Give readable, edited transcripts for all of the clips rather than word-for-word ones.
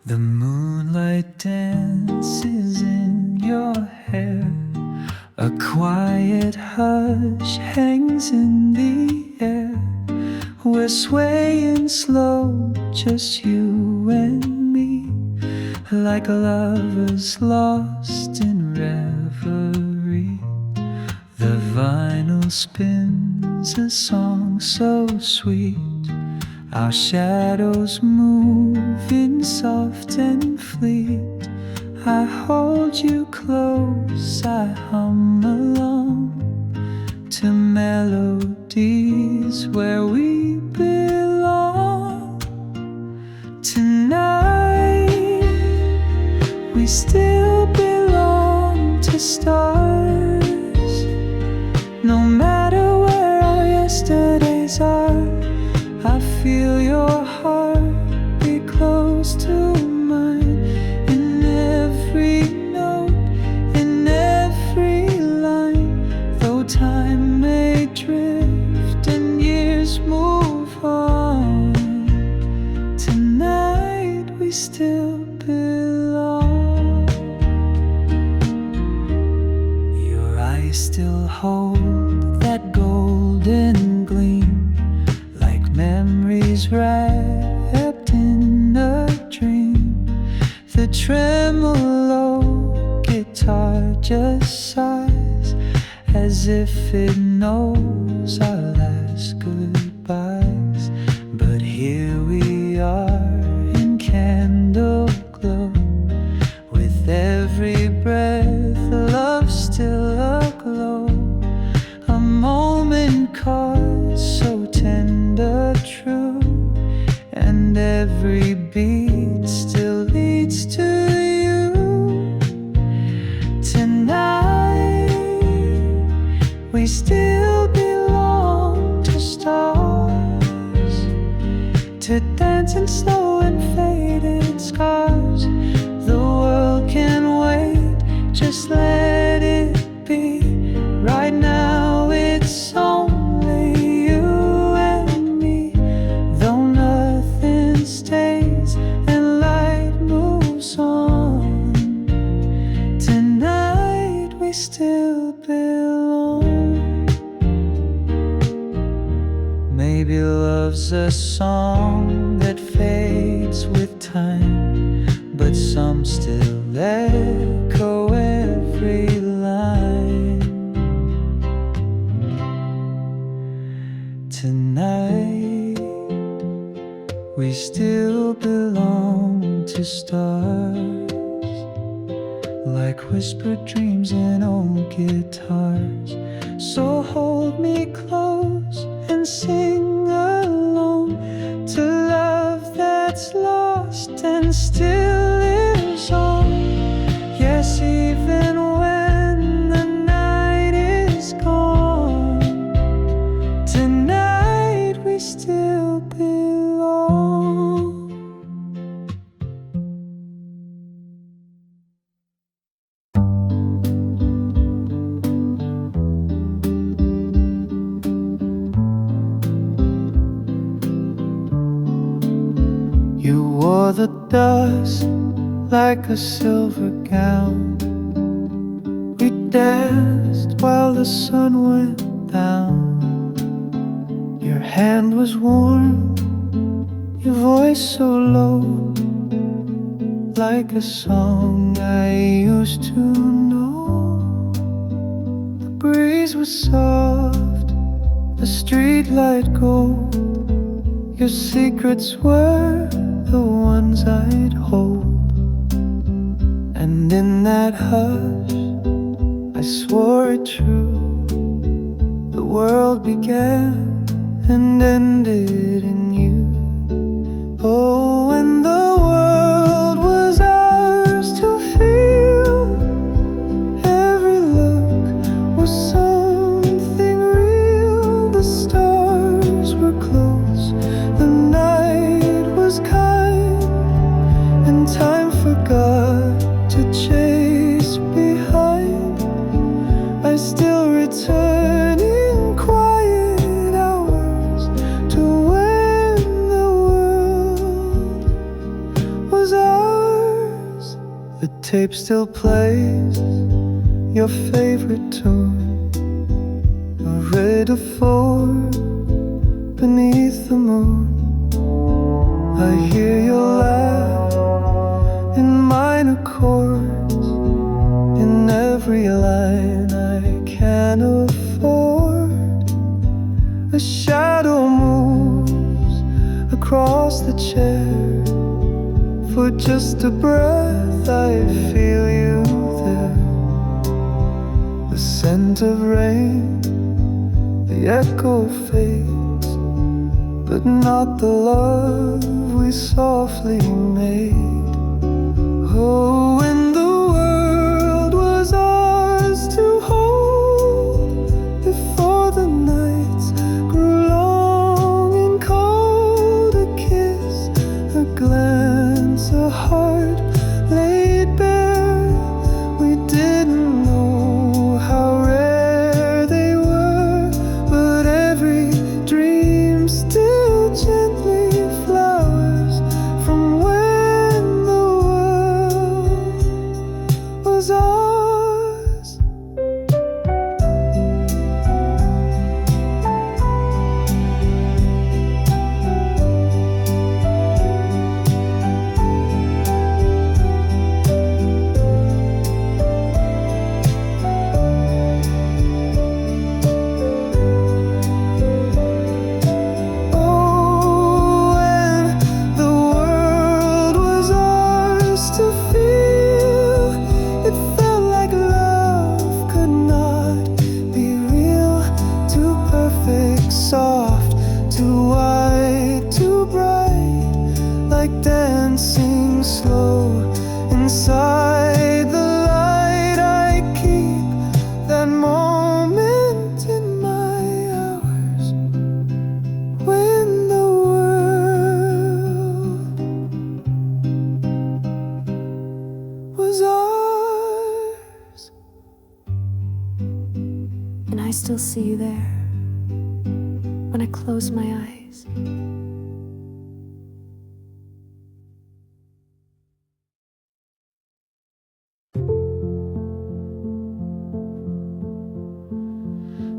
The moonlight dances in your hair. A quiet hush hangs in the air. We're swaying slow, just you and me, like lovers lost in reverie. The vinyl spins a song so sweet. Our shadows move in soft and fleet. I hold you close, I hum along to melodies where we belong. Tonight, we still belong to stars. No matter where our yesterdays are, I feel your heart be close to mine. In every note, in every line, though time may drift and years move on, tonight we still belong. Your eyes still hold that golden gleam, memories wrapped in a dream. The tremolo guitar just sighs as if it knows our last goodbyes. But here we are in candle glow, with every breath love still aglow. A moment caught so tender, true, and every beat still leads to you. Tonight, we still belong to stars, to dance in slow and faded scars. The world can wait, just let it be. Right now it's only you and me, though nothing stays and light moves on. Tonight we still belong. Maybe love's a song that fades with time, but some still echo every line. Tonight, we still belong to stars, like whispered dreams in old guitars. So hold me close and sing along to love that's lost and still lives on. Yes, even when the night is gone, tonight we still belong. You wore the dust like a silver gown. We danced while the sun went down. Your hand was warm, your voice so low, like a song I used to know. The breeze was soft, the streetlight gold. Your secrets were the ones I'd hold. And in that hush, I swore it true. The world began and ended in you. Oh, and the world was ours to feel. Every look was something real. The stars were close, the night was kind, and time forgot to chase behind. I still return in quiet hours to where tape still plays your favorite tune, a red four beneath the moon. I hear your laugh in minor chords, in every line I can't afford. A shadow moves across the chair. For just a breath I feel you there. The scent of rain, the echo fades, but not the love we softly made. Oh, when the world was ours to hold, before the nights grew long and cold, a kiss, a glance, a heart laid bare. We didn't know how rare they were, but every dream still gently flowers from when the world was ours. Oh, when the world was ours to feel, it felt like love could not be real. Too perfect, soft, too wide, too bright, like dancing slow inside the light. I keep that moment in my hours when the world was ours. And I still see you there when I close my eyes.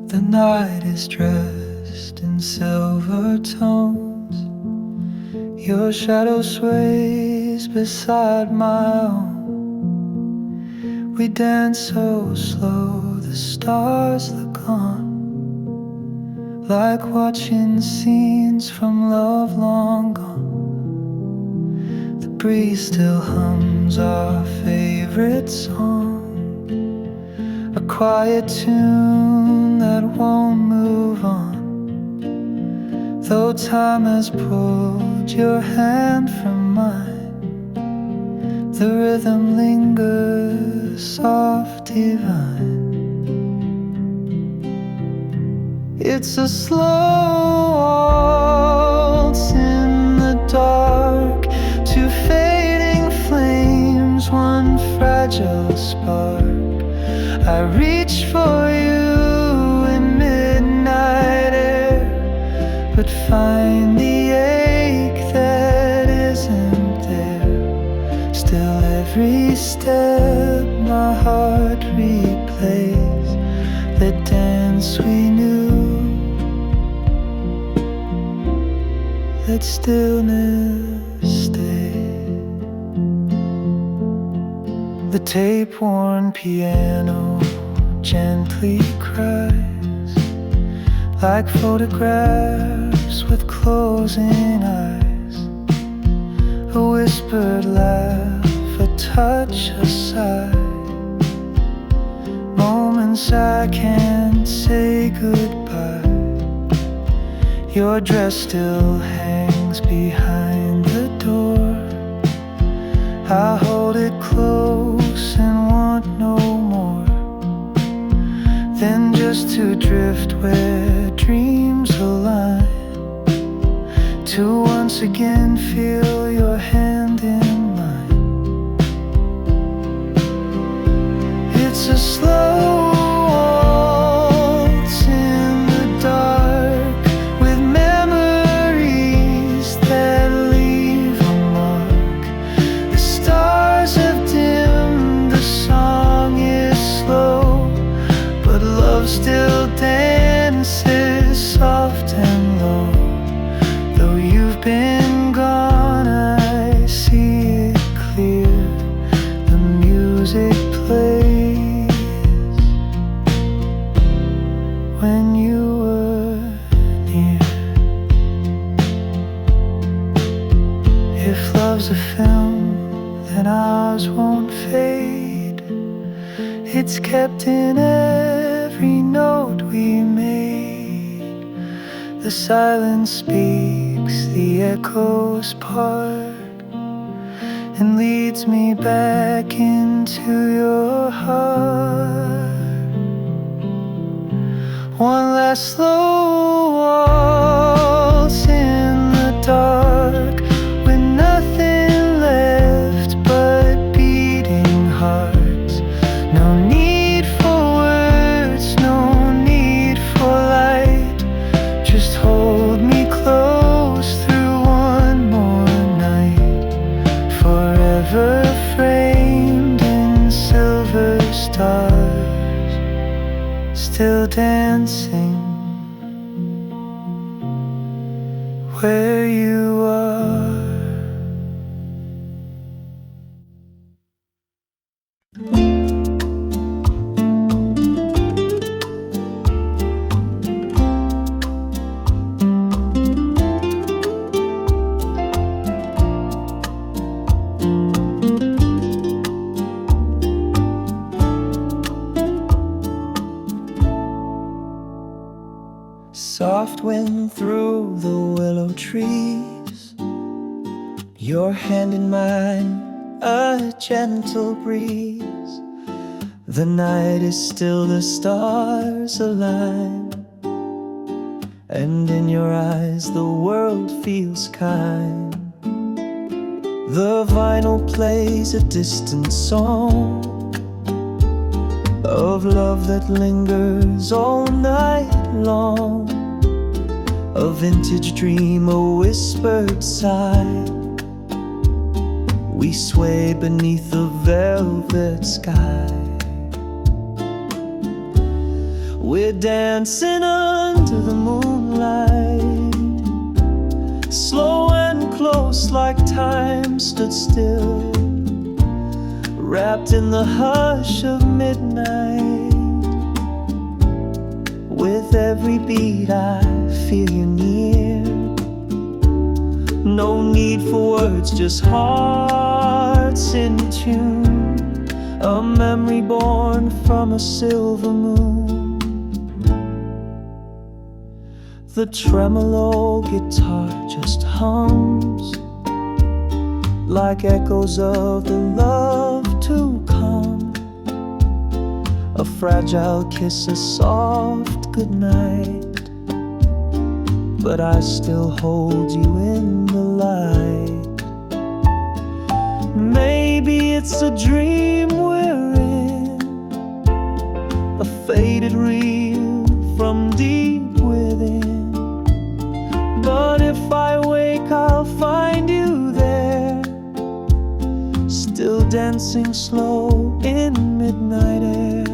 The night is dressed in silver tones. Your shadow sways beside my own. We dance so slow, the stars look on, like watching scenes from love long gone. The breeze still hums our favorite song, a quiet tune that won't move on. Though time has pulled your hand from mine, the rhythm lingers soft, divine. It's a slow waltz in the dark, two fading flames, one fragile spark. I reach for you in midnight air, but find the ache that isn't there. Still every step my heart replays the dance we knew. Let stillness stay. The tape-worn piano gently cries, like photographs with closing eyes. A whispered laugh, a touch, a sigh, moments I can't say goodbye. Your dress still hangs behind the door. I hold it close and want no more than just to drift where dreams align, to once again feel your hand in mine. It's a slow waltz in the dark, with memories that leave a mark. The stars have dimmed a film that ours won't fade. It's kept in every note we made. The silence speaks, the echoes part, and leads me back into your heart. One last slow waltz in the dark, with nothing left but beating hearts. No need for words, no need for light. Just hold me close through one more night, forever framed in silver stars, still dancing where you are. Soft wind through the willow trees, your hand in mine, a gentle breeze. The night is still, the stars align, and in your eyes the world feels kind. The vinyl plays a distant song of love that lingers all night long. A vintage dream, a whispered sigh. We sway beneath the velvet sky. We're dancing under the moonlight, slow and close like time stood still, wrapped in the hush of midnight. With every beat I feel you near. No need for words, just hearts in tune. A memory born from a silver moon. The tremolo guitar just hums like echoes of the love to come. A fragile kiss, a soft goodnight, but I still hold you in the light. Maybe it's a dream we're in, a faded reel from deep within. But if I wake, I'll find you there, still dancing slow in midnight air.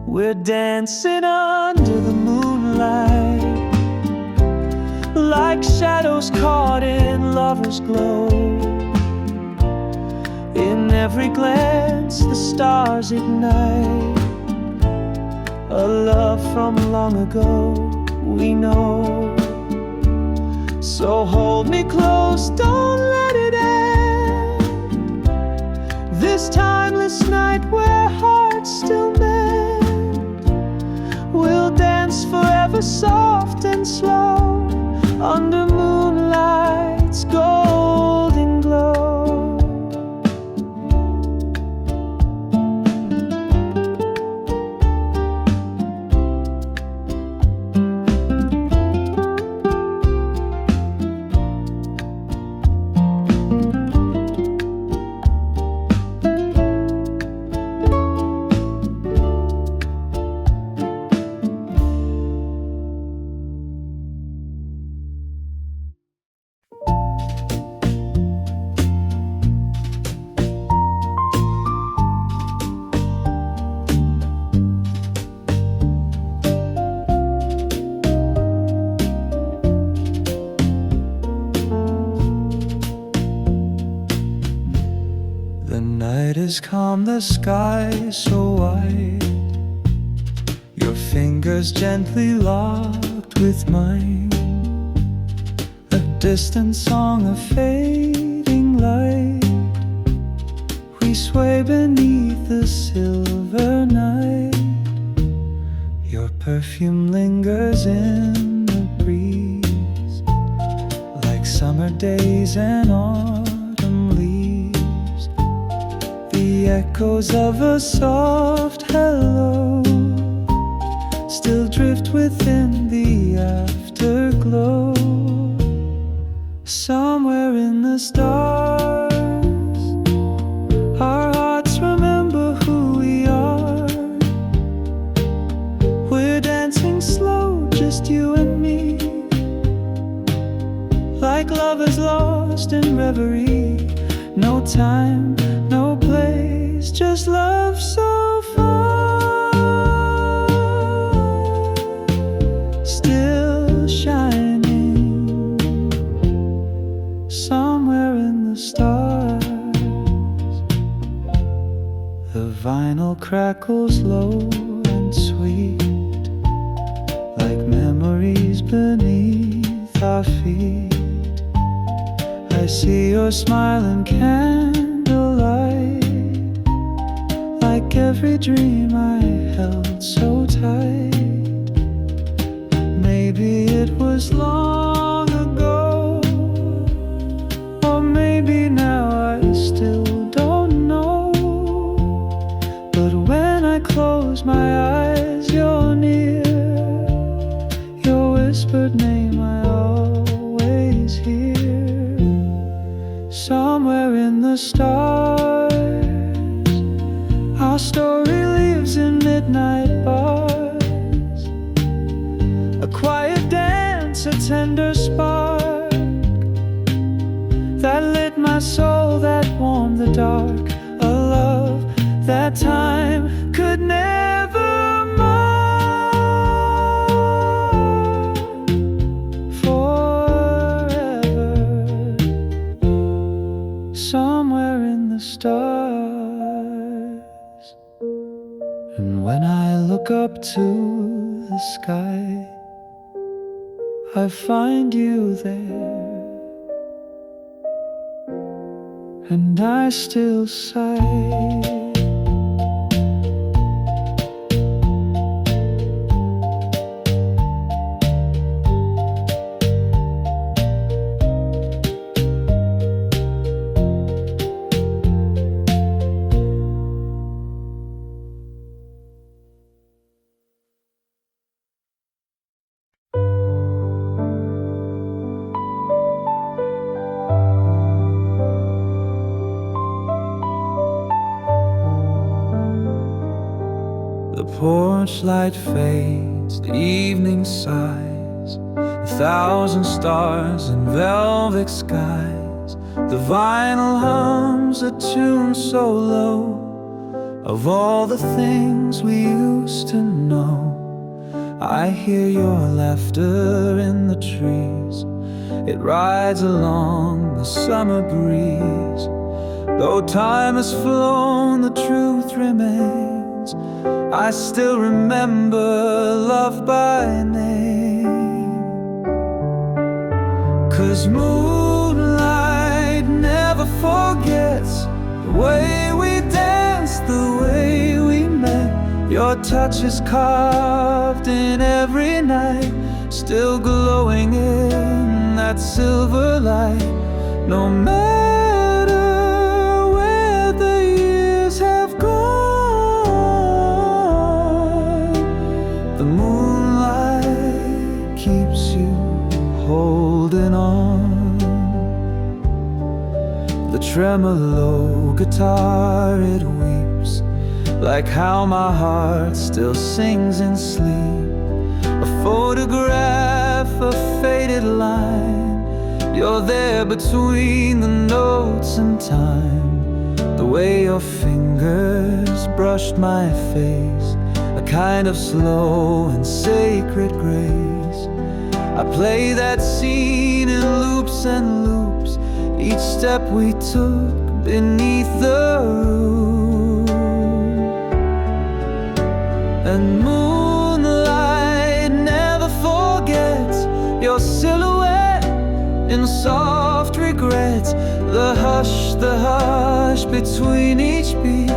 We're dancing under the moonlight, like shadows caught in lovers' glow. In every glance the stars ignite, a love from long ago we know. So hold me close, don't let it end, this timeless night where hearts still mend. We'll dance forever, soft and slow, under moonlight's golden glow. Night is calm, the sky so wide, your fingers gently locked with mine. A distant song of fading light. We sway beneath the silver night. Your perfume lingers in the breeze, like summer days and autumn leaves. The echoes of a soft hello still drift within the afterglow. Somewhere in the stars, our hearts remember who we are. We're dancing slow, just you and me, like lovers lost in reverie. No time, no place, just love so far, still shining somewhere in the stars. The vinyl crackles low and sweet, like memories beneath our feet. I see your smile in candlelight, like every dream I held so tight. Maybe it was long ago, or maybe now I still don't know. But when I close my eyes, you're near. Your whispered name I always hear. Somewhere in the stars, our story lives in midnight bars. A quiet dance, a tender spark that lit my soul, that warmed the dark. A love that time could never mar. Forever, somewhere in the stars. And when I look up to the sky, I find you there, and I still sigh. The porch light fades, the evening sighs, 1,000 stars and velvet skies. The vinyl hums a tune so low, of all the things we used to know. I hear your laughter in the trees, it rides along the summer breeze. Though time has flown, the truth remains, I still remember love by name. 'Cause moonlight never forgets the way we danced, the way we met. Your touch is carved in every night, still glowing in that silver light. No matter where the years have gone, the moonlight keeps you holding on. The tremolo guitar, it weeps, like how my heart still sings in sleep. A photograph, a faded line, you're there between the notes and time. The way your fingers brushed my face, a kind of slow and sacred grace. I play that scene in loops and loops, each step we took beneath the roof. And moonlight never forgets your silhouette in soft regrets. The hush between each beat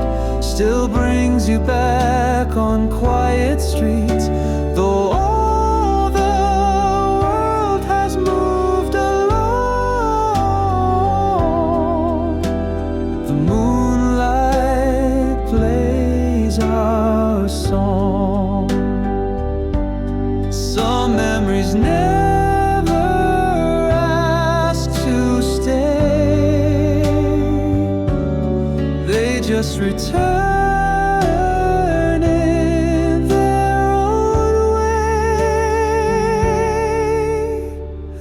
still brings you back on quiet streets. Though all the world has moved along, the moonlight plays our song. Some memories never ask to stay, they just return in their own way.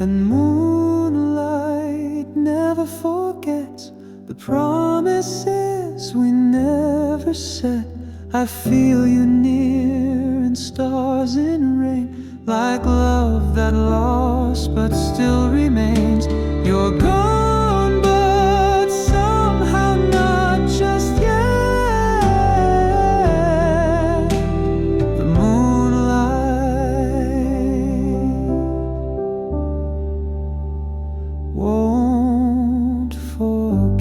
And moonlight never forgets the promises we never said. I feel you near in stars in rain, like love that lost but still remains. You're gone, but somehow not just yet. The moonlight won't forget.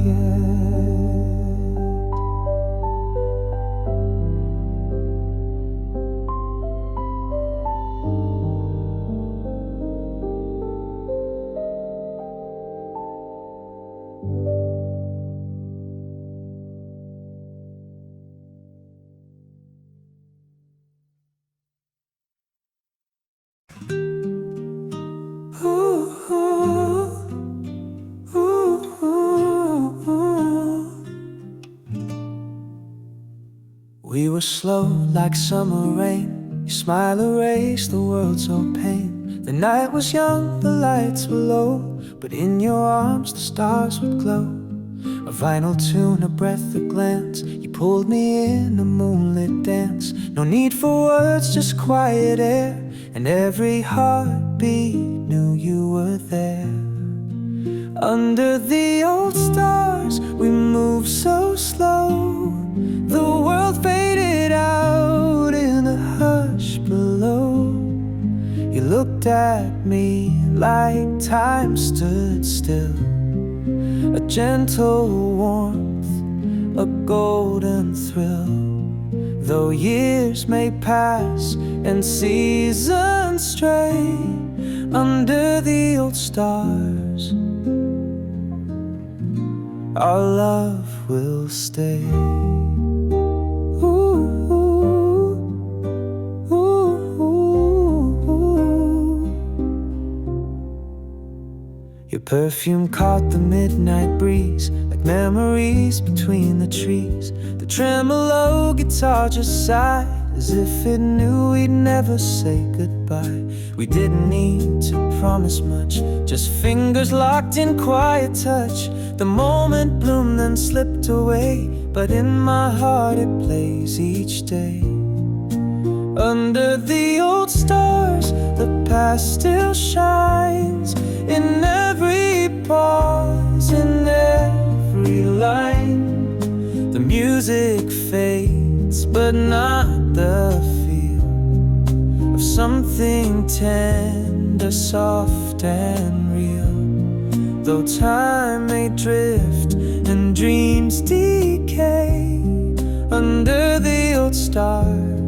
We were slow like summer rain. Your smile erased the world's old pain. The night was young, the lights were low, but in your arms the stars would glow. A vinyl tune, a breath, a glance. You pulled me in a moonlit dance. No need for words, just quiet air, and every heartbeat knew you were there. Under the old stars, we moved so slow. The world faded out in the hush below. You looked at me like time stood still, a gentle warmth, a golden thrill. Though years may pass and seasons stray, under the old stars our love will stay. Your perfume caught the midnight breeze, like memories between the trees. The tremolo guitar just sighed, as if it knew we'd never say goodbye. We didn't need to promise much, just fingers locked in quiet touch. The moment bloomed then slipped away, but in my heart it plays each day. Under the old stars, the past still shines, in every pause, in every line. The music fades, but not the feel of something tender, soft and real. Though time may drift and dreams decay, under the old stars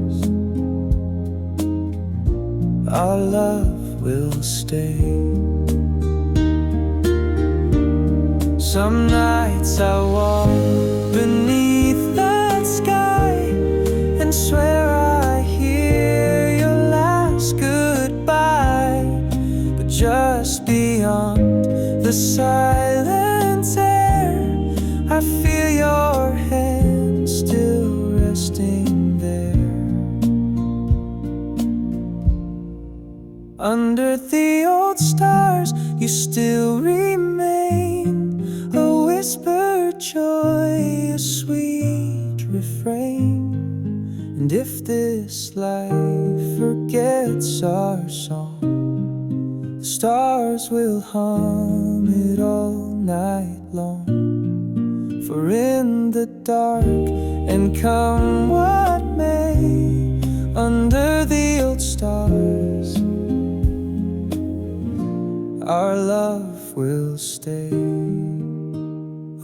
our love will stay. Some nights I walk beneath that sky and swear I hear your last goodbye. But just beyond the silent air, I feel your hand still resting there. Under the old stars, you still remain, a whispered joy, a sweet refrain. And if this life forgets our song, the stars will hum it all night long. For in the dark, and come what may, under the old stars our love will stay.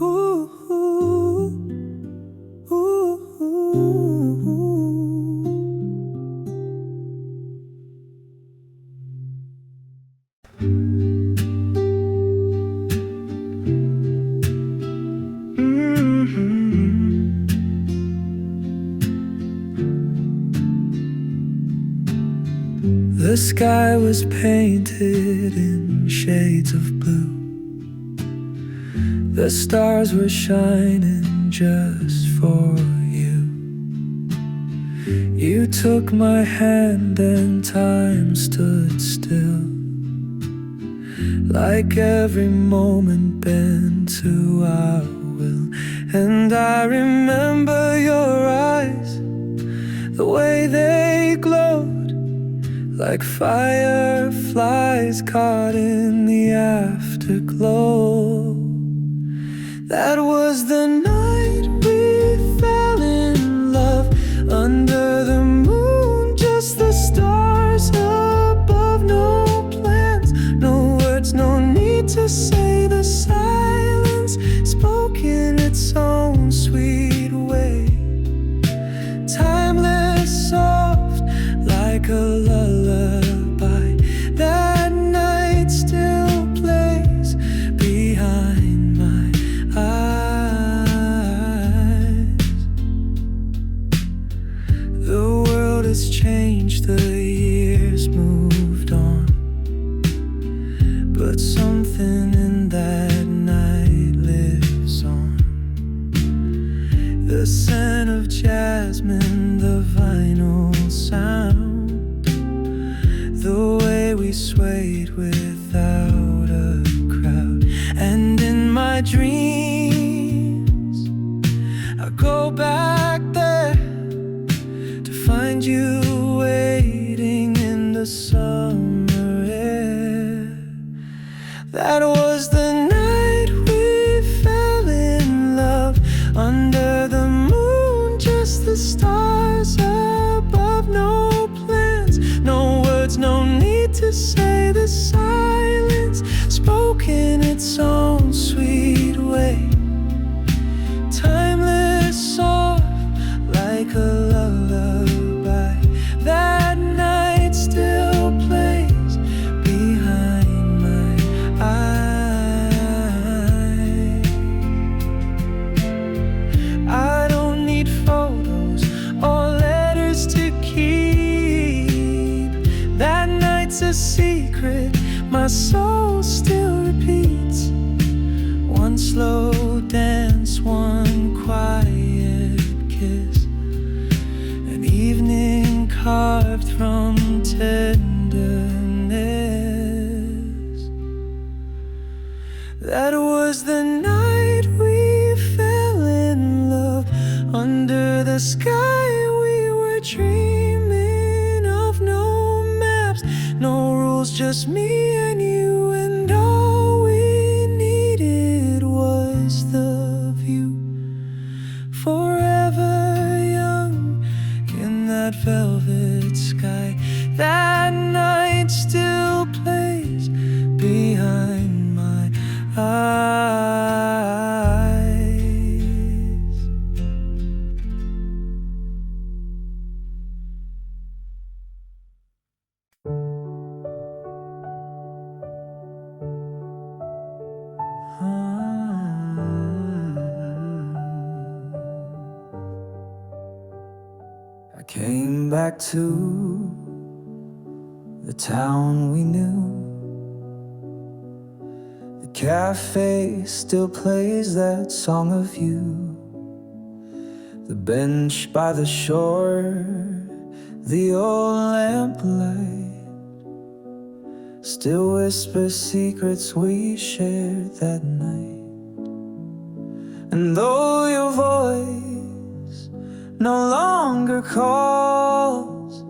Ooh, ooh, ooh, ooh. The sky was painted in shades of blue. The stars were shining just for you. You took my hand and time stood still, like every moment bent to our will. And I remember your eyes, the way they glowed like fireflies caught in the afterglow. That was the night we fell in love, under the moon, just the stars above. No plans, no words, no need to say. The silence spoke in its own sweet way, timeless, soft, like a lullaby. That night still plays behind my eyes. The world has changed, the years moved on, but something in that night lives on. The scent of jasmine, the vinyl sound, the way we swayed without a crowd. And in my dreams, I go back there to find you waiting in the summer air. That was the night we fell in love, under the moon, just the stars above. No plans, no words, no need to say. The silence spoke in its own sweet way, timeless, soft, like a lullaby. That night still plays behind my eyes. I don't need photos or letters to keep. That night's a secret my soul still repeats. One slow dance, one quiet kiss, an evening carved from tenderness. That was the night we fell in love, under the sky we were dreaming of. No maps, no rules, just me and you, and all we needed was the view. Forever young in that velvet sky. That night still plays behind my eyes. I came back to the town we knew. The cafe still plays that song of you. The bench by the shore, the old lamplight still whispers secrets we shared that night. And though your voice no longer calls,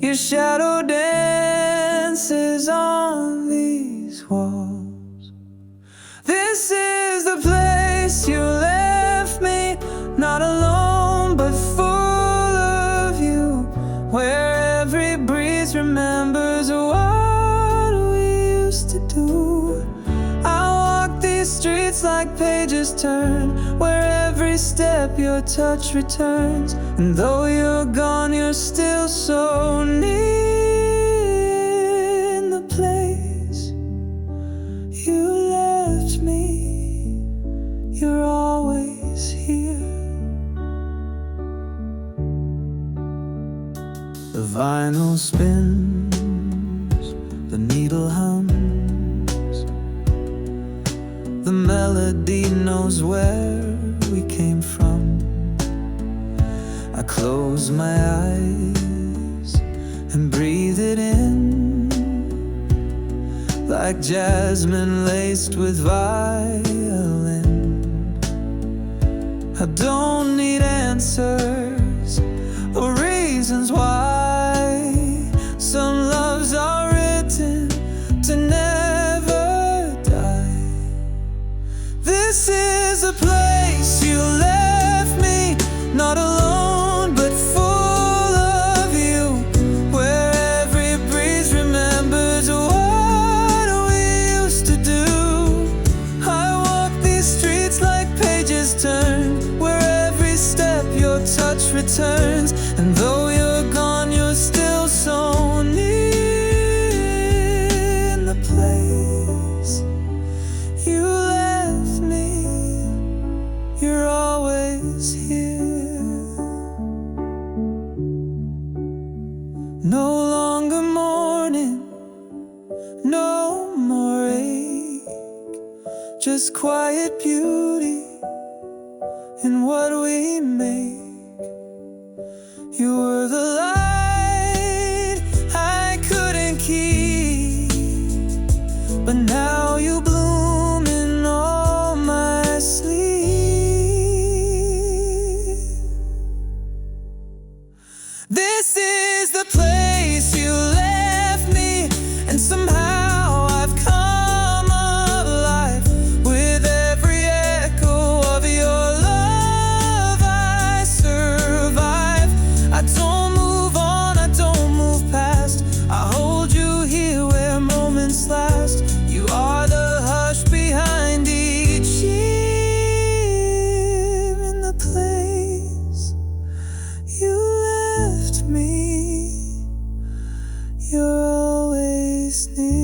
your shadow dances on these walls. This is the place you left me, not alone but full of you, where every breeze remembers what we used to do. streets like pages turn, where every step your touch returns. And though you're gone, you're still so near. In the place you left me, you're always here. The vinyl spins, the needle hums, the melody knows where we came from. I close my eyes and breathe it in, like jasmine laced with violin. I don't need answers or reasons why. Some loves are written to never die. This is a place you left me, not alone but full of you, where every breeze remembers what we used to do. I walk these streets like pages turn, where every step your touch returns. And though you're gone, you're still so near. In the place you left me, you're always here. No longer mourning, no more ache, just quiet beauty in what we make. You were the light I couldn't keep, but now you bloom in all my sleep. This is the place you left me, and somehow I've come alive with every echo of your love. I survive. I don't move on, I don't move past. I hold you here where moments last. You are the hush behind each year. In the place you left me, you're always near.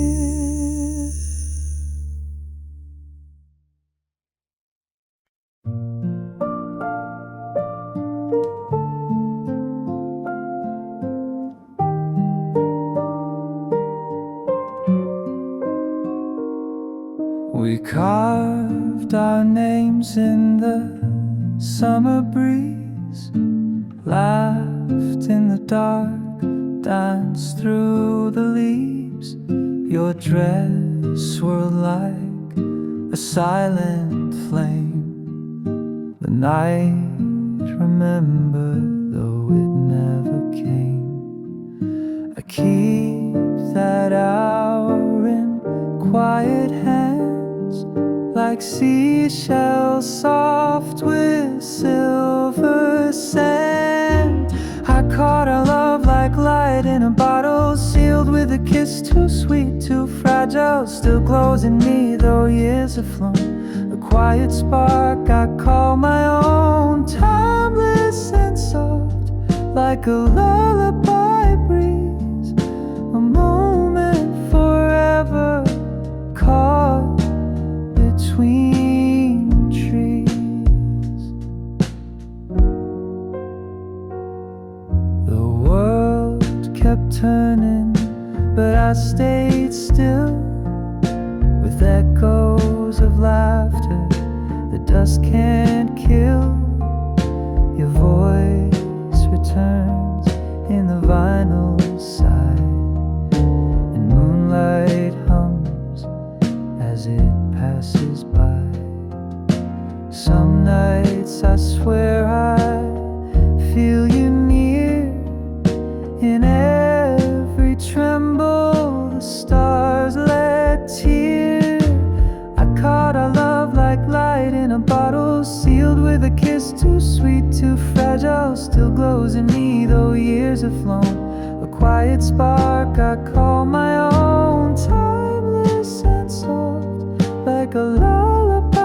We carved our names in the summer breeze, laughed in the dark, danced through the leaves. Your dress swirled like a silent flame. The night remembered, though it never came. I keep that hour in quiet hands, like seashells soft with silver sand. I caught our love like light in a bottle, sealed with a kiss too sweet, too fragile. Still glows in me, though years have flown. A quiet spark I call my own, timeless and soft, like a lullaby breeze. A moment forever caught between trees. The world kept turning, but I stayed still, with echoes of laughter the dust can't kill. Your voice returns in the vinyl side, and moonlight hums as it passes by. Some nights I swear I feel you near, in every tremble the stars let tear. I caught our love like light in a bottle, sealed with a kiss too sweet, too fragile. Still glows in me, though years have flown. A quiet spark I call my own, timeless and soft, like a lullaby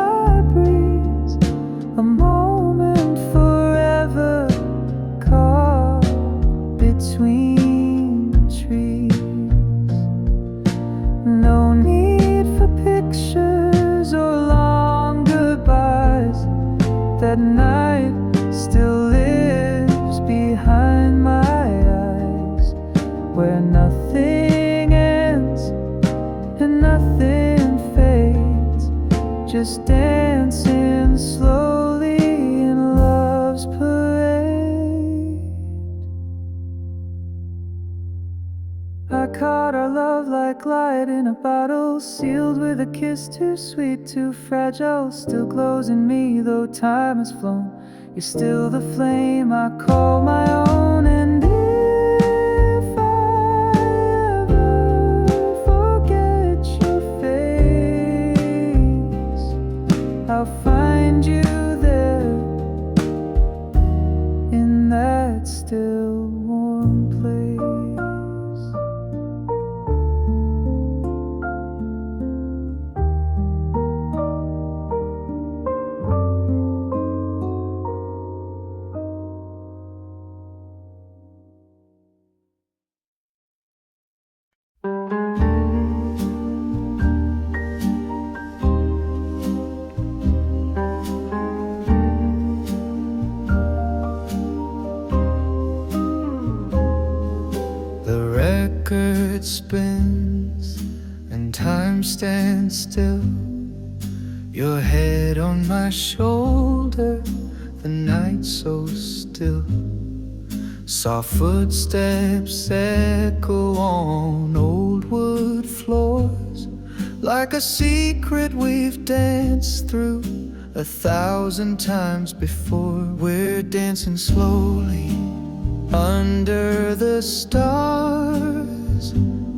just dancing slowly in love's parade. I caught our love like light in a bottle, sealed with a kiss too sweet, too fragile. Still glows in me, though time has flown. You're still the flame I call my own. And if I ever forget your face, I'll find you there in that still warm place. The record spins and time stands still. Your head on my shoulder, the night so still. Soft footsteps echo on old wood floors, like a secret we've danced through 1,000 times before. We're dancing slowly under the stars.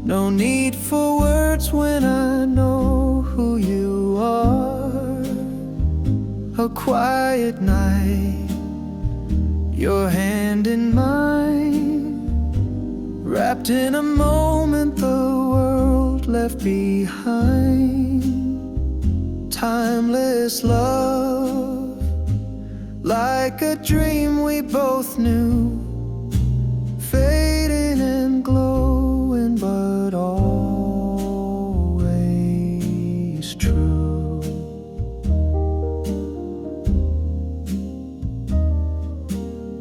No need for words when I know who you are. A quiet night, your hand in mine, wrapped in a moment the world left behind. Timeless love, like a dream we both knew, fading and glowing, but always true.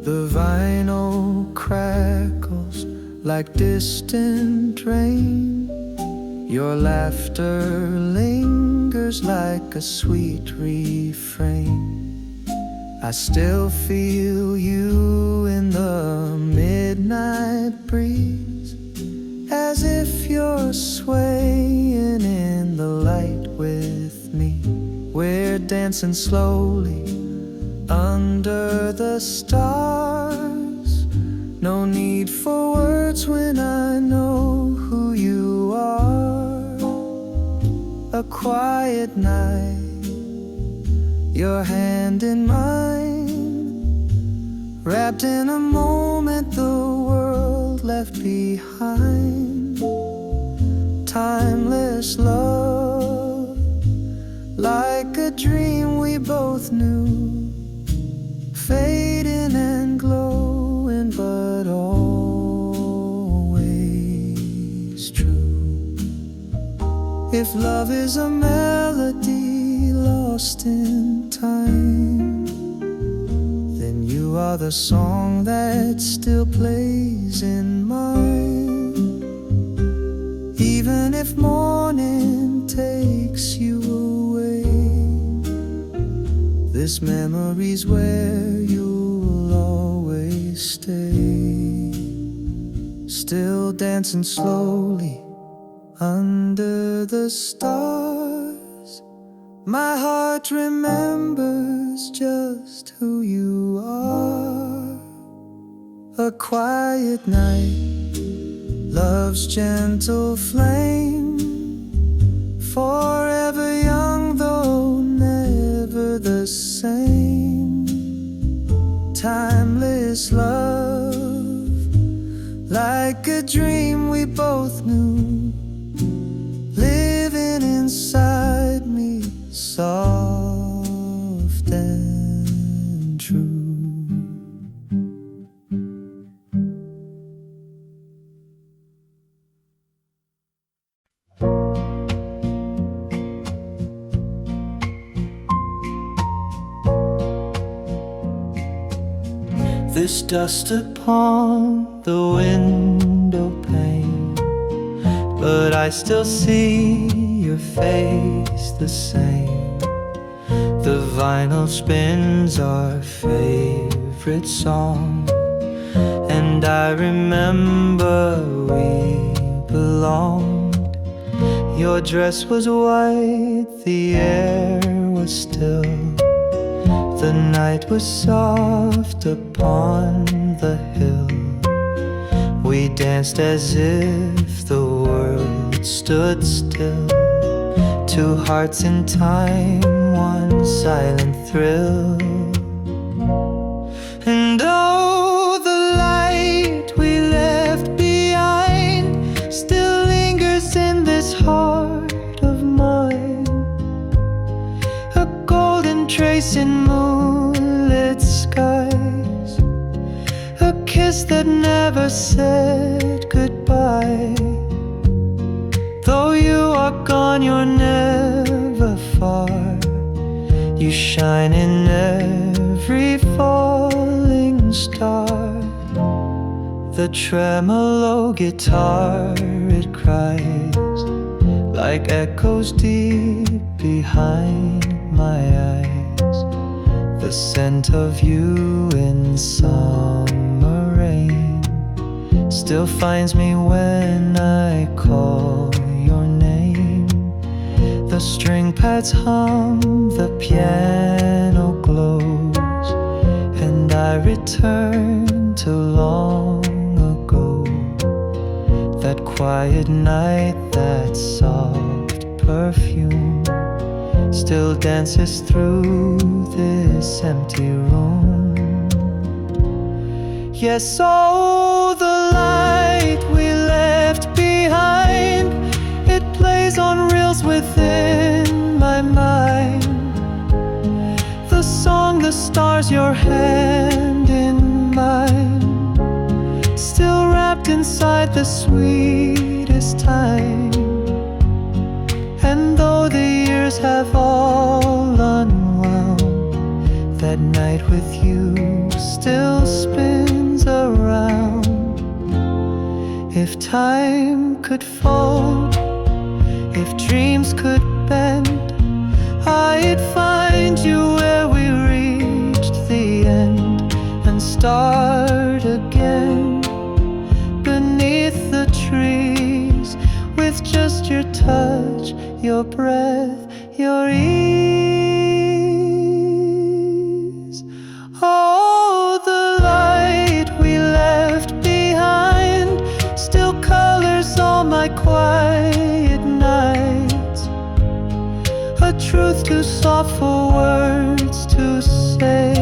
The vinyl crackles like distant rain. Your laughter lingers like a sweet refrain. I still feel you in the midnight breeze, as if you're swaying in the light with me. We're dancing slowly under the stars. No need for words when I know who you are. A quiet night, your hand in mine, wrapped in a moment the world left behind. Timeless love, like a dream we both knew, fading and glowing, but always true. If love is a melody lost in time, then you are the song that still plays in mine. Even if morning takes you away, this memory's where you'll always stay. Still dancing slowly under the stars, my heart remembers just who you are. A quiet night, love's gentle flame, forever young though never the same. Timeless love, like a dream we both knew, living inside me, soft and true. This dust upon the window pane, but I still see your face the same. vinyl spins our favorite song, and I remember we belonged. Your dress was white, the air was still, the night was soft upon the hill. We danced as if the world stood still, two hearts in time, one silent thrill. And oh, the light we left behind still lingers in this heart of mine, a golden trace in moonlit skies, a kiss that never said goodbye. Though you are gone, you're never far. You shine in every falling star. The tremolo guitar, it cries like echoes deep behind my eyes. The scent of you in summer rain still finds me when I call your name. The string pads hum, the piano glows, and I return to long ago. That quiet night, that soft perfume still dances through this empty room. Yes, oh, the light we left behind, it plays on reels within my mind. The song, the stars, your hand in mine, still wrapped inside the sweetest time. And though the years have all unwound, that night with you still spins around. If time could fold, if dreams could bend, I'd find you where we reached the end and start again beneath the trees, with just your touch, your breath, your ease. Oh, the light we left behind still colors all my quiet nights, a truth too soft for words to say,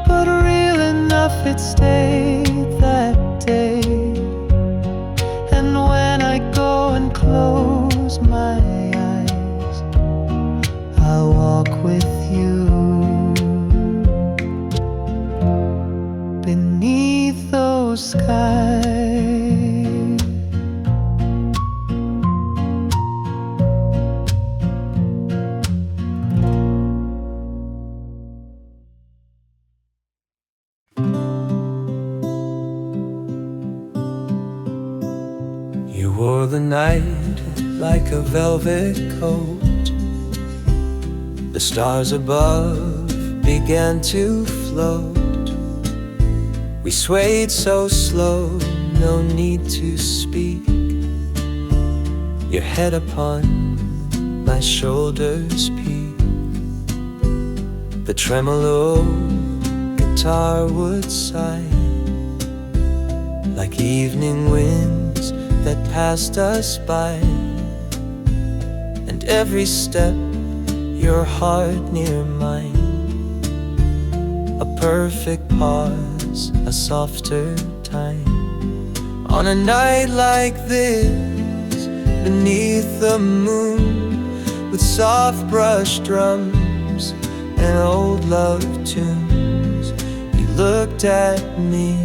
but real enough it stayed that day. And when I go and close my eyes, I'll walk with you beneath those skies. You wore the night like a velvet coat. The stars above began to float. We swayed so slow, no need to speak. Your head upon my shoulders peak. The tremolo guitar would sigh like evening winds that passed us by. And every step, your heart near mine, a perfect pause, a softer time. On a night like this, beneath the moon, with soft brush drums and old love tunes, you looked at me,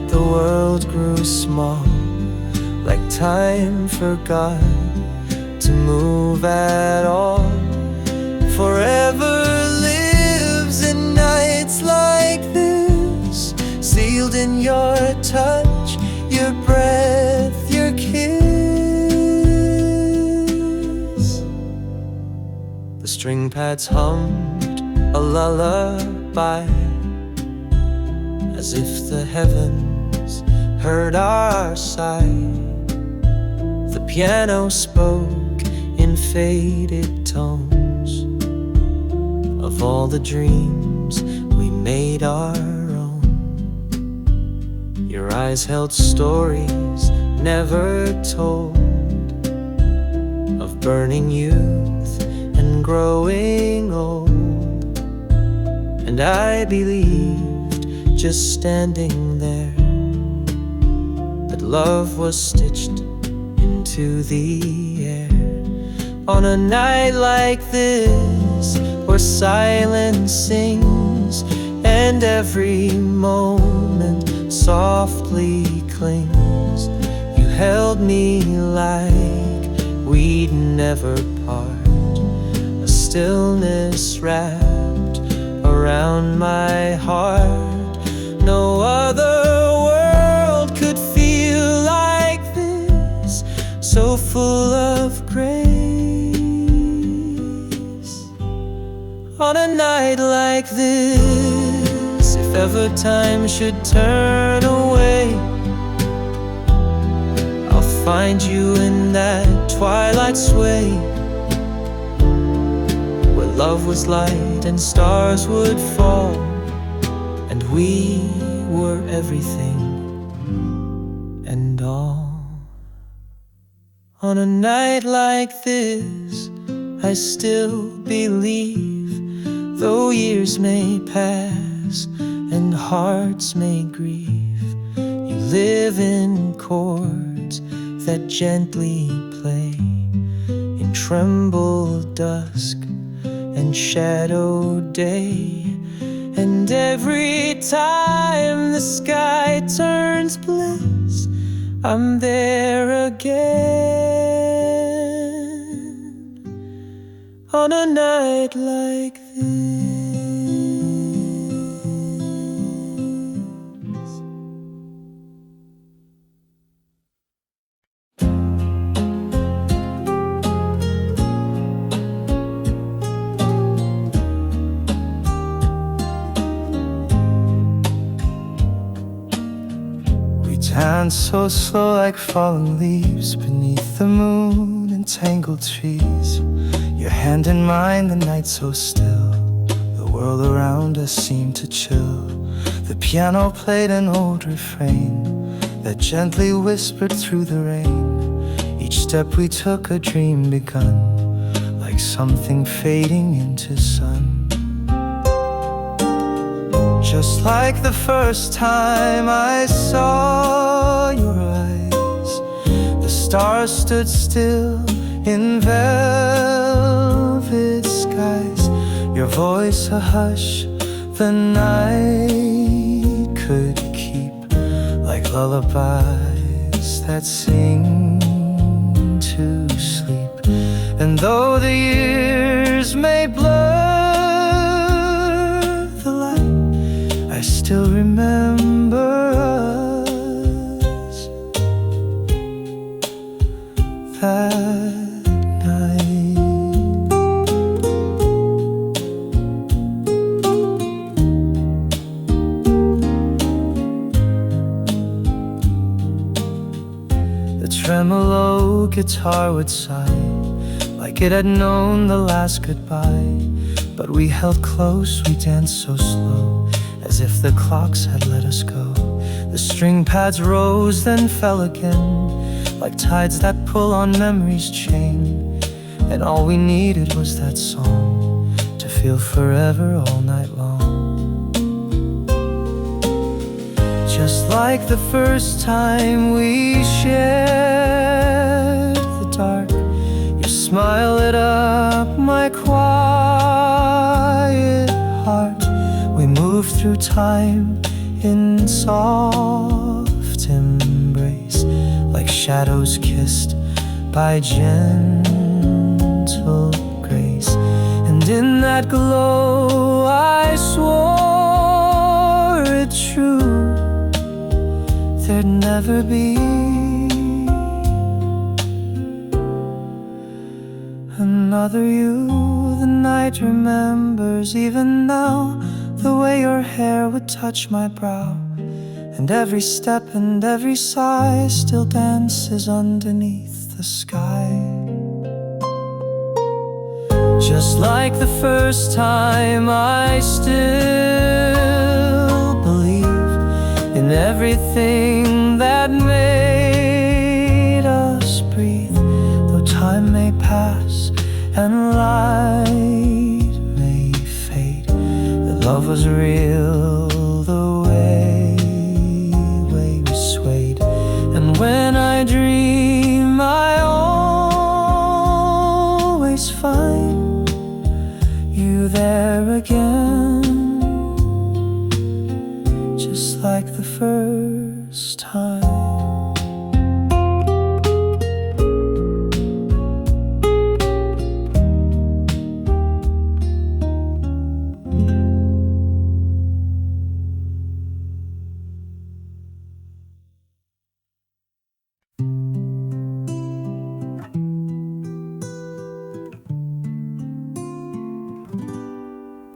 the world grew small, like time forgot to move at all. Forever lives in nights like this, sealed in your touch, your breath, your kiss. The string pads hummed a lullaby, as if the heavens heard our sigh. The piano spoke in faded tones of all the dreams we made our own. Your eyes held stories never told of burning youth and growing old. And I believed, just standing there, that love was stitched into the air. On a night like this, where silence sings and every moment softly clings, you held me like we'd never part, a stillness wrapped around my heart. No other world could feel like this, so full of grace. On a night like this, if ever time should turn away, I'll find you in that twilight sway, where love was light and stars would fall, and we were everything and all. On a night like this, I still believe, though years may pass and hearts may grieve, you live in chords that gently play in trembled dusk and shadowed day. And every time the sky turns bliss, I'm there again, on a night like this. Dance so slow like fallen leaves beneath the moon and tangled trees. Your hand in mine, the night so still, the world around us seemed to chill. The piano played an old refrain that gently whispered through the rain. Each step we took, a dream begun, like something fading into sun. Just like the first time I saw your eyes, the stars stood still in velvet skies. Your voice a hush the night could keep, like lullabies that sing to sleep. And though the years may blur the light, I still remember us that night. The tremolo guitar would sigh, like it had known the last goodbye. But we held close, we danced so slow, as if the clocks had let us go. The string pads rose, then fell again, like tides that pull on memory's chain. And all we needed was that song to feel forever all night long. Just like the first time we shared the dark, your smile lit up my quiet heart. We moved through time in soft embrace, like shadows kissed by gentle grace. And in that glow I swore it true, there'd never be another. another you. The night remembers even now the way your hair would touch my brow, and every step and every sigh still dances underneath the sky. Just like the first time, I still believe in everything that made us breathe. Though time may pass and light may fade, that love was real the way we swayed. And when I dream, I always find you there again, just like the first time.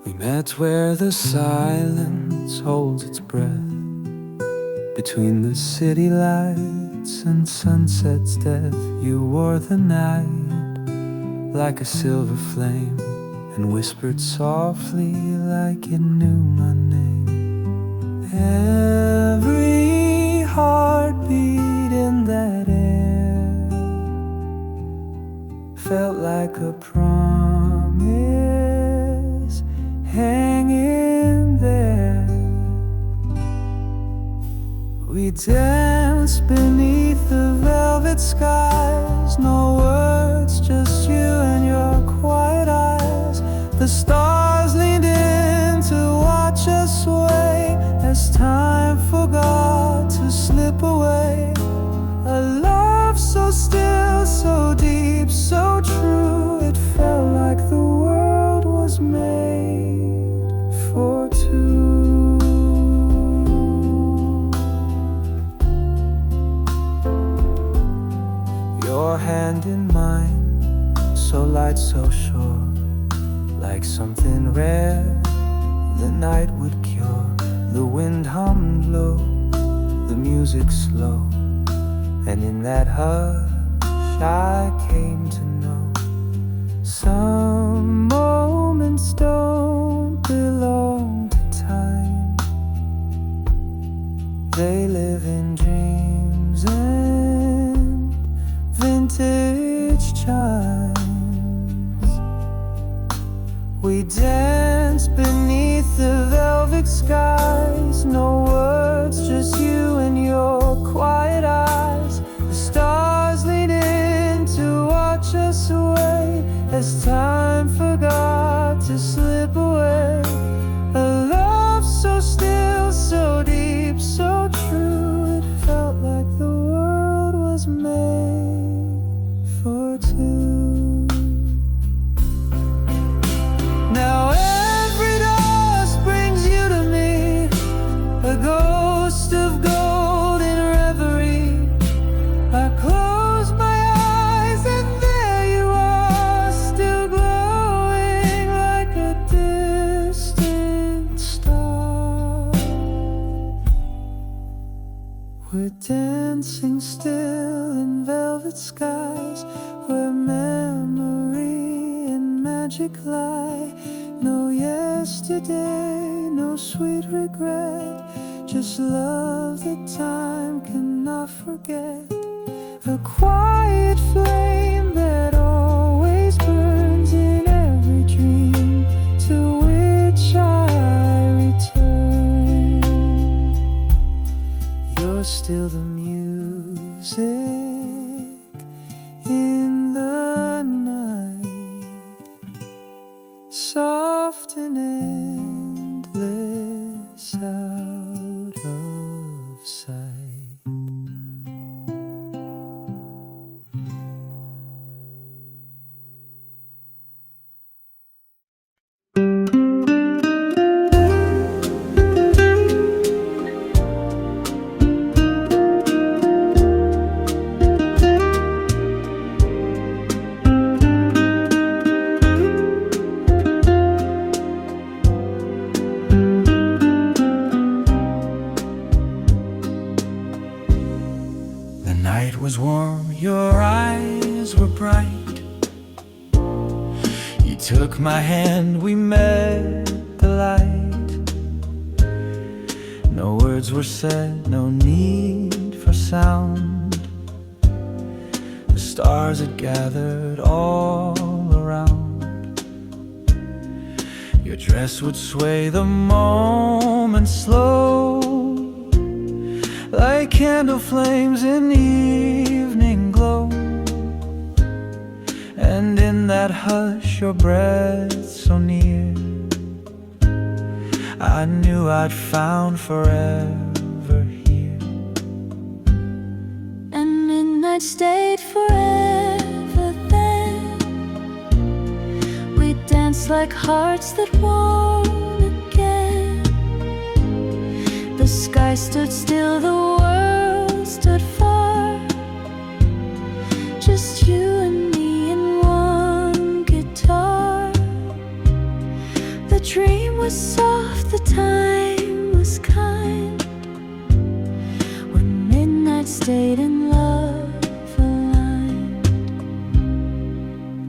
We met where the silence holds its breath, between the city lights and sunset's death. You wore the night like a silver flame, and whispered softly like it knew my name. Every heartbeat in that air felt like a promise hanging there. We danced beneath the velvet skies, no words, just you and your quiet eyes. The stars leaned in to watch us sway as time forgot to slip away. A love so still, so deep, so true, it felt like the world was made for two. Your hand in mine, so light, so sure, like something rare the night would cure. The wind hummed low, the music slow, and in that hush I came to know some moments don't belong to time. They live in dreams and vintage chimes. We danced beneath the velvet skies, no words, just you and your quiet eyes. The stars leaned in to watch us away as time forgot to slip away. A love so still, so deep, so true, it felt like the world was made for two. Now every dusk brings you to me, a ghost of golden reverie. I close my eyes and there you are, still glowing like a distant star. We're dancing still in velvet skies, where memory and magic lie. No yesterday, no sweet regret, just love that time cannot forget. A quiet flame that always burns in every dream to which I return. You're still the music in the night, soft and endless out of sight. took my hand, we met the light. No words were said, no need for sound. The stars had gathered all around. Your dress would sway the moment slow, like candle flames in evening glow. And in that hush, your breath so near, I knew I'd found forever here. And midnight stayed forever then. We danced like hearts that won't again. The sky stood still, the world stood far. Just you and me and one guitar. The dream was soft, the time was kind, when midnight stayed in love aligned.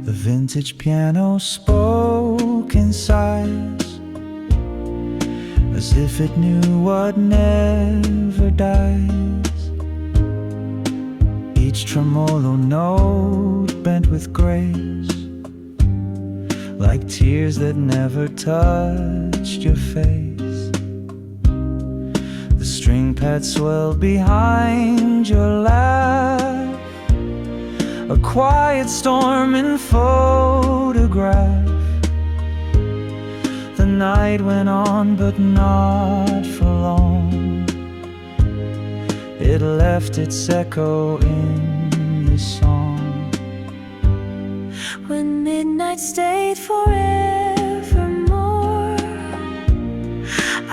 The vintage piano spoke in sighs, as if it knew what never dies. Each tremolo note bent with grace, like tears that never touched your face. The string pad swelled behind your laugh, a quiet storm in photograph. The night went on, but not for long. It left its echo in your song. When midnight stayed forevermore,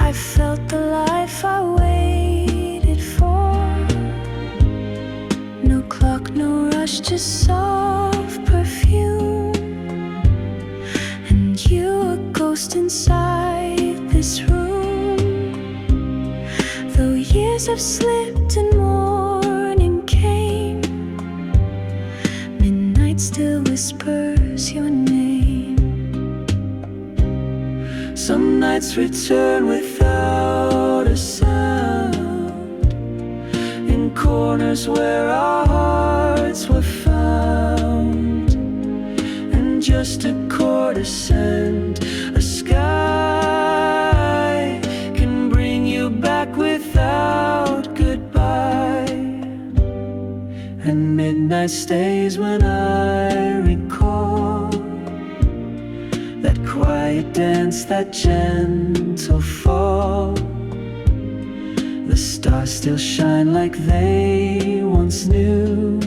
I felt the life I waited for. No clock, no rush, just soft perfume. And you, a ghost inside this room. Though years have slipped and morning came, midnight still whispers your name. Some nights return without a sound, in corners where our hearts were found. And just a chord ascend, a sky can bring you back without goodbye. And midnight stays when I recall that quiet dance, that gentle fall. The stars still shine like they once knew,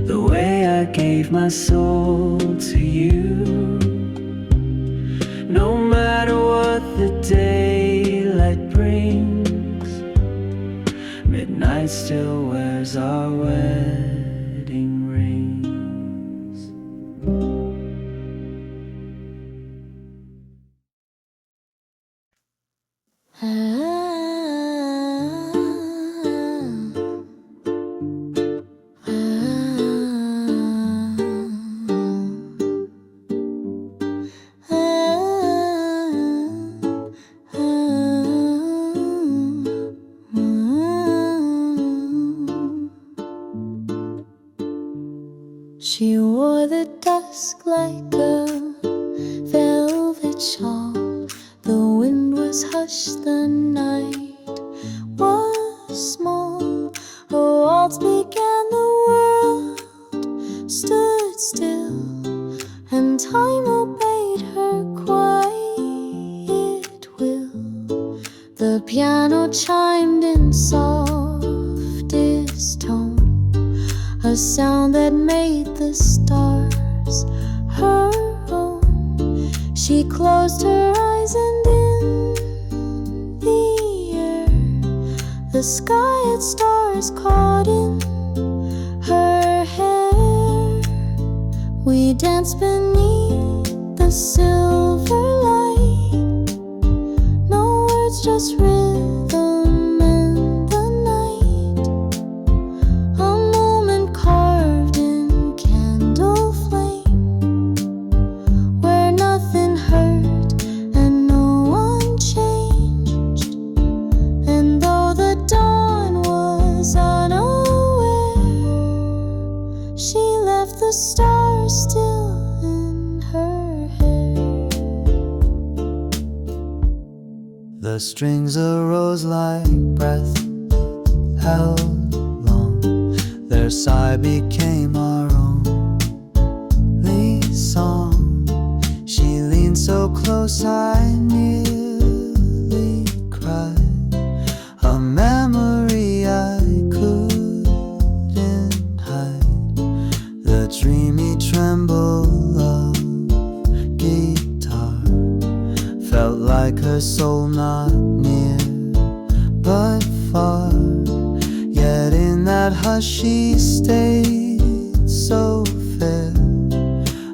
the way I gave my soul to you. No matter what the daylight brings, midnight still wears our wedding rings. She wore the dusk like a velvet shawl. The wind was hushed, the night was small. A waltz began, the world stood still, and time obeyed her quiet will. The piano chimed in softest tone, a sound that made the stars her own. She closed her eyes, and in the air, the sky had stars caught in her hair. We danced beneath the silver light, no words, just rhythm and the night. A moment carved in candle flame, The strings arose like breath held long. Their sigh became our only song. She leaned so close I nearly cried. A memory I couldn't hide. The dreamy tremble of guitar felt like her soul, not near but far. Yet in that hush she stayed so fair,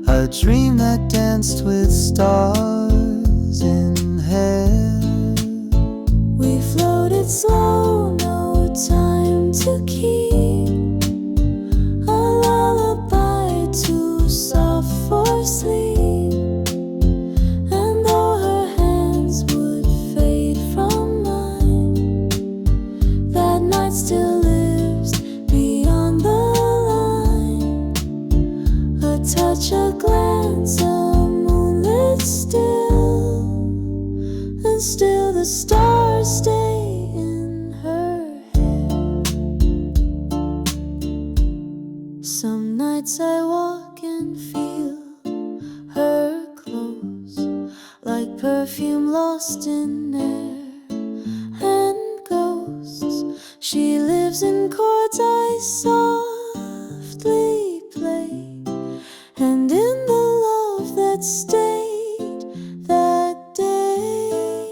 a dream that danced with stars in hair. We floated slow, no time to keep, a lullaby too soft for sleep. And though her hands would fade from mine, that night still lives beyond the line. A touch, a glance, a moonlit still, and still the stars stay in her hair. Some nights I walk and feel her close, like perfume lost in air and ghosts. She lives in chords I softly play, and in the love that stayed that day.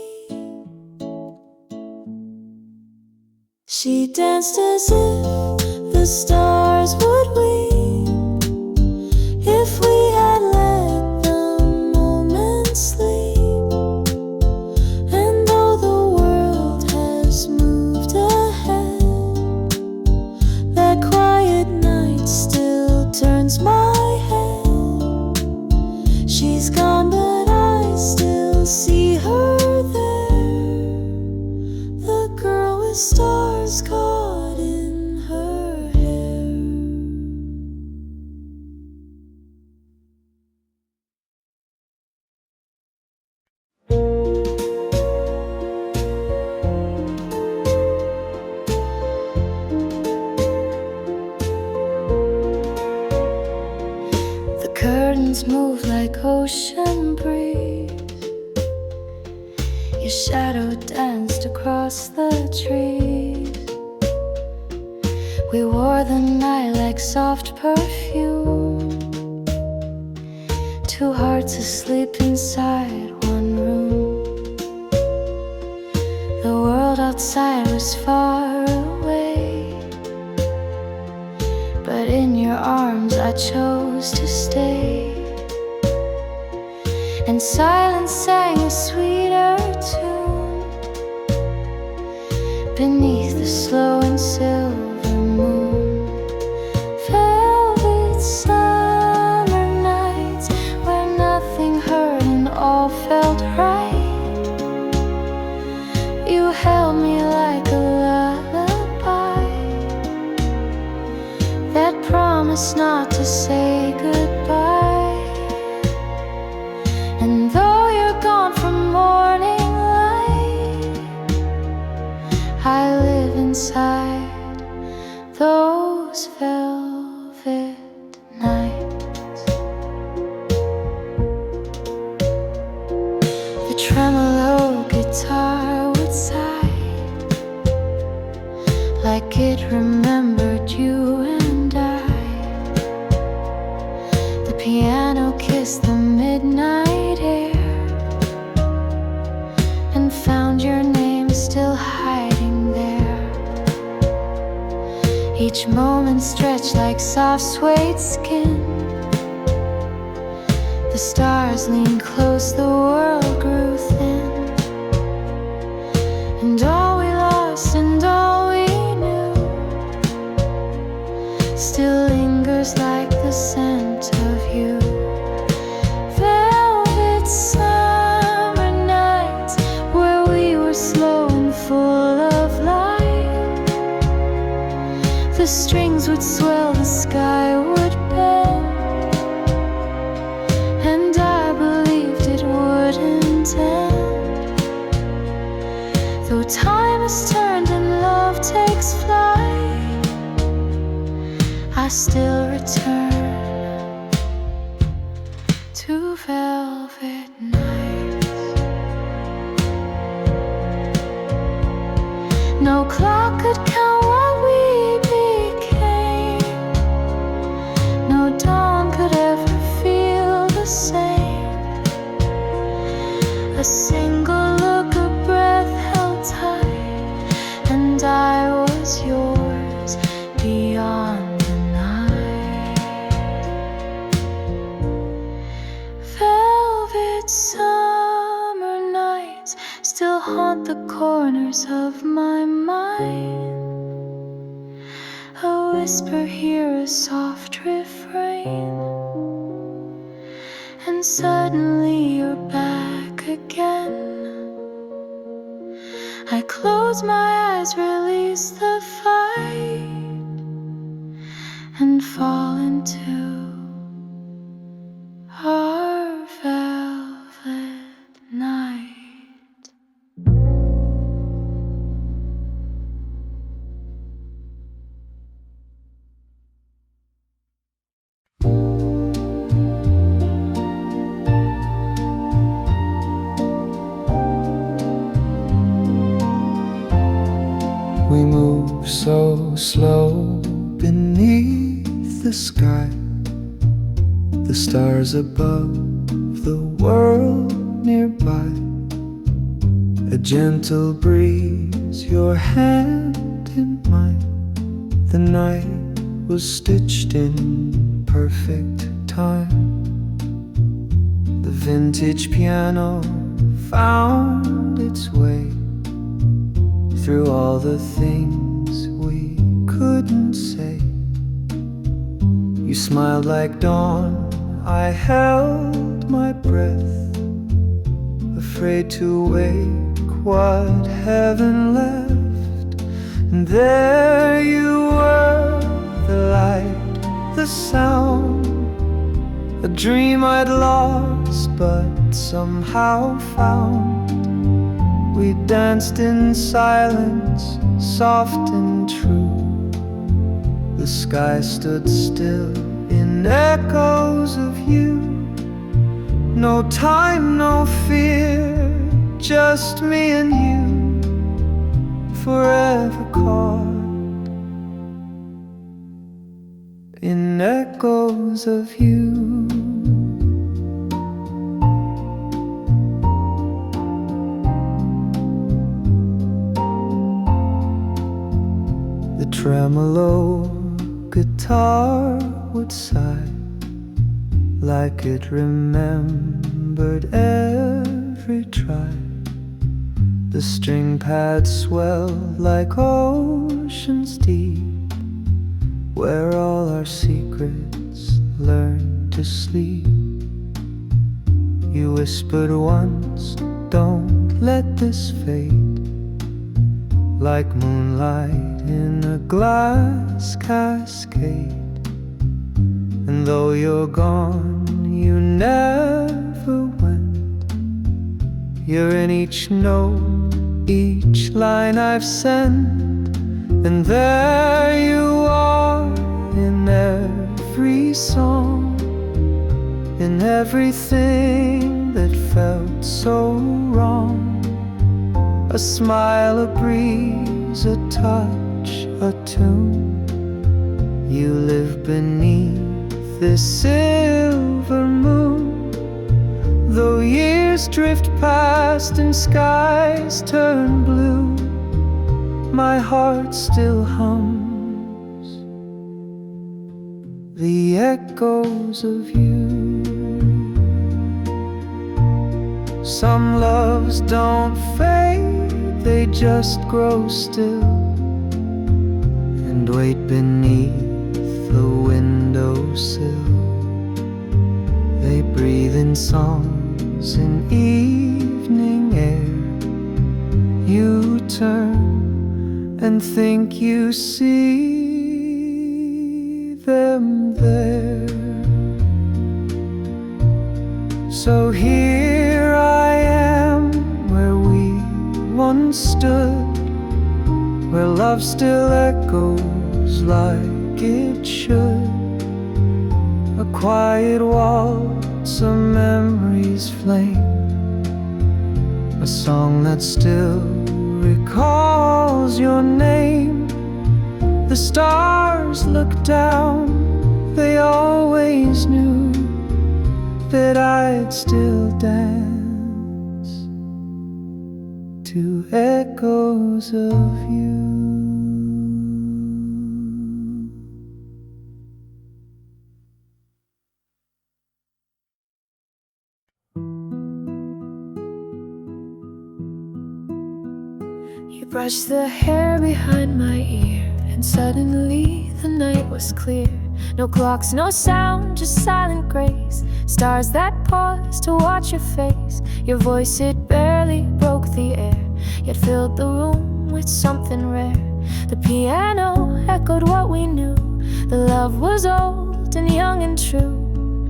She danced as if the stars would weep if we had let the moment sleep. And though the world has moved ahead, that quiet night still turns my head. She's gone, but I still see her there, the girl with stars caught in her hair. The curtains move like ocean breeze. Your shadow danced across the trees. We wore the night like soft perfume, two hearts asleep inside one room. The world outside was far away, but in your arms I chose to stay. And silence sang a sweeter tune beneath the slow and silver moon. Velvet summer nights where nothing hurt and all felt right. You held me like a lullaby that promised not to say goodbye. And though you're gone from morning light, I live inside those velvet nights. The tremolo guitar would sigh like it remembered you and I. The piano kissed the midnight air and found your name still hiding there. Each moment stretched like soft suede skin. The stars leaned close, the world grew thin. And all we lost and all we knew still lingers like the scent of you. Velvet summer nights where we were slow and full of light. The strings would swell, the sky would bend, and I believed it wouldn't end. to velvet nights. No clock could count what we became. No dawn could ever feel the same. A single look, a breath held tight, and I was yours beyond the night. Velvet summer nights still haunt the corners of my mind. A whisper here, a soft refrain, and suddenly you're back again. I close my eyes, release the fight, and fall into our velvet night. We move so slow beneath the sky, the stars above, the world nearby. A gentle breeze, your hand in mine. The night was stitched in perfect time. The vintage piano found its way through all the things we couldn't say. You smiled like dawn, I held my breath, afraid to wake what heaven left. And there you were, the light, the sound, a dream I'd lost but somehow found. We danced in silence, soft and true. The sky stood still in echoes of you. No time, no fear, just me and you, forever caught in echoes of you. The tremolo guitar would sigh like it remembered every try. The string pads swell like oceans deep, where all our secrets learn to sleep. You whispered once, don't let this fade, like moonlight in a glass cascade. And though you're gone, you never went. You're in each note, each line I've sent. And there you are in every song, in everything that felt so wrong. A smile, a breeze, a touch, a tune. You live beneath this silver moon. Though years drift past and skies turn blue, my heart still hums the echoes of you. Some loves don't fade, they just grow still and wait beneath the windowsill. They breathe in songs in evening air. You turn and think you see them there. So here I am, where we once stood, where love still echoes like it should. A quiet waltz, a memory's flame, a song that still recalls your name. The stars look down, they always knew that I'd still dance to echoes of you. You brushed the hair behind my ear, and suddenly the night was clear. No clocks, no sound, just silent grace. Stars that paused to watch your face. Your voice, it barely broke the air, yet filled the room with something rare. The piano echoed what we knew. The love was old and young and true.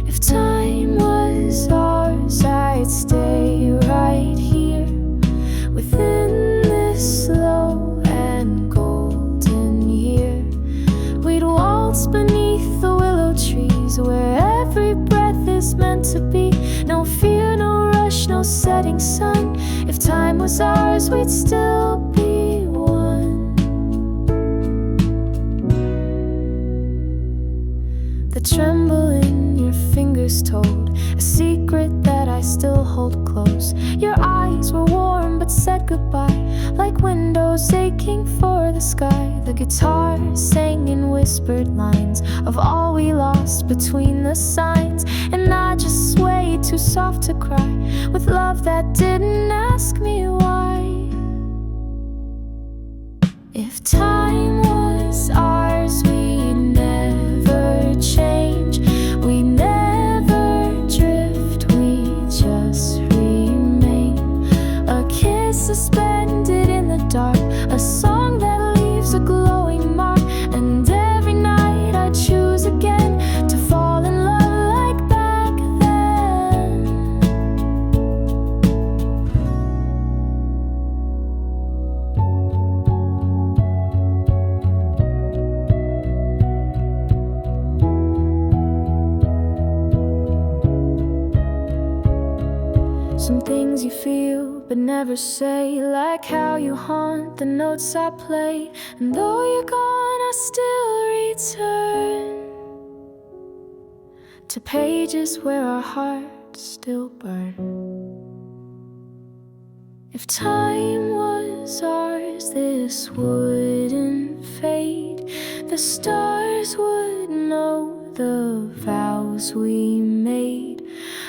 If time was ours, I'd stay right here within this slow and golden year. We'd waltz beneath the willow trees, where every breath is meant to be. No fear, no rush, no setting sun. If time was ours, we'd still be one. The tremble in your fingers told a secret that I still hold close. Your eyes were warm but said goodbye, like windows aching for the sky. The guitar sang in whispered lines of all we lost between the signs. And I just swayed, too soft to cry, with love that didn't ask me why. If time was ours, we'd never change. We never drift, we just remain. A kiss suspended in the dark, a song that leaves a glowing mark. And every night I choose again to fall in love like back then. Some things you feel but never say, like how you haunt the notes I play. And though you're gone, I still return to pages where our hearts still burn. If time was ours, this wouldn't fade. The stars would know the vows we made.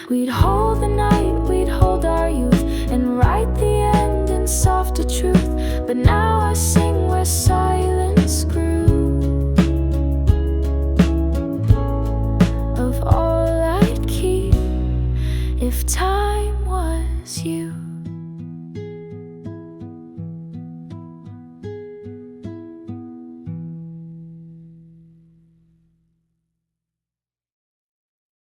We'd hold the night, we'd hold our youth, and write the end in softer truth. But now I sing where silence grew. Of all I'd keep if time was you.